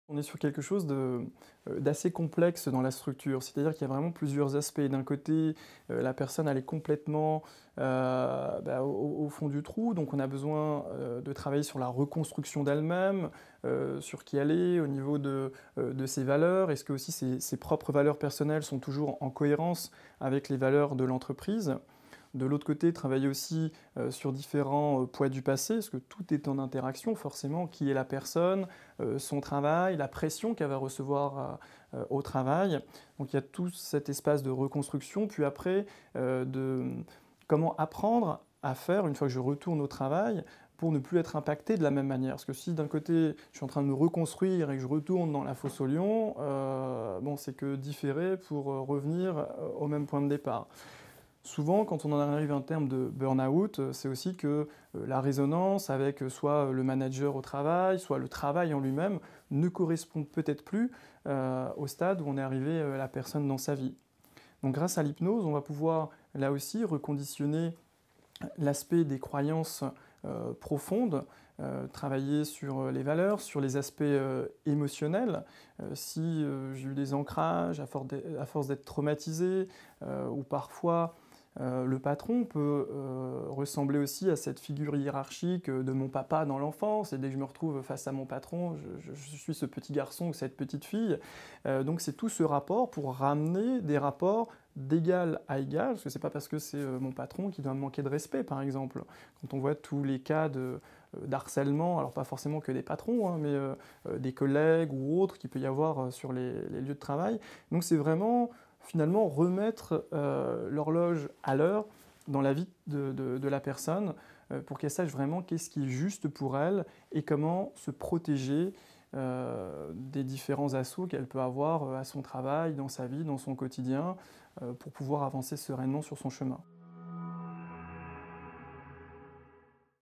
On est sur quelque chose d'assez complexe dans la structure, c'est-à-dire qu'il y a vraiment plusieurs aspects. D'un côté, la personne elle est complètement, au fond du trou, donc on a besoin, de travailler sur la reconstruction d'elle-même, sur qui elle est, au niveau de ses valeurs. Est-ce que aussi ses propres valeurs personnelles sont toujours en cohérence avec les valeurs de l'entreprise? De l'autre côté, travailler aussi sur différents poids du passé, parce que tout est en interaction forcément. Qui est la personne, son travail, la pression qu'elle va recevoir au travail. Donc il y a tout cet espace de reconstruction. Puis après, comment apprendre à faire une fois que je retourne au travail pour ne plus être impacté de la même manière. Parce que si d'un côté je suis en train de me reconstruire et que je retourne dans la fosse au lion, bon, c'est que différer pour revenir au même point de départ. Souvent, quand on en arrive en termes de burn-out, c'est aussi que la résonance avec soit le manager au travail, soit le travail en lui-même ne correspond peut-être plus au stade où on est arrivé la personne dans sa vie. Donc grâce à l'hypnose, on va pouvoir là aussi reconditionner l'aspect des croyances profondes, travailler sur les valeurs, sur les aspects émotionnels. Si j'ai eu des ancrages à force d'être traumatisé, ou parfois le patron peut ressembler aussi à cette figure hiérarchique de mon papa dans l'enfance, et dès que je me retrouve face à mon patron, je suis ce petit garçon ou cette petite fille. Donc c'est tout ce rapport pour ramener des rapports d'égal à égal, parce que c'est pas parce que c'est mon patron qui doit me manquer de respect, par exemple. Quand on voit tous les cas d'harcèlement, alors pas forcément que des patrons, hein, mais des collègues ou autres qu'il peut y avoir sur les lieux de travail. Donc c'est vraiment finalement remettre l'horloge à l'heure dans la vie de la personne pour qu'elle sache vraiment qu'est-ce qui est juste pour elle et comment se protéger des différents assauts qu'elle peut avoir à son travail, dans sa vie, dans son quotidien, pour pouvoir avancer sereinement sur son chemin.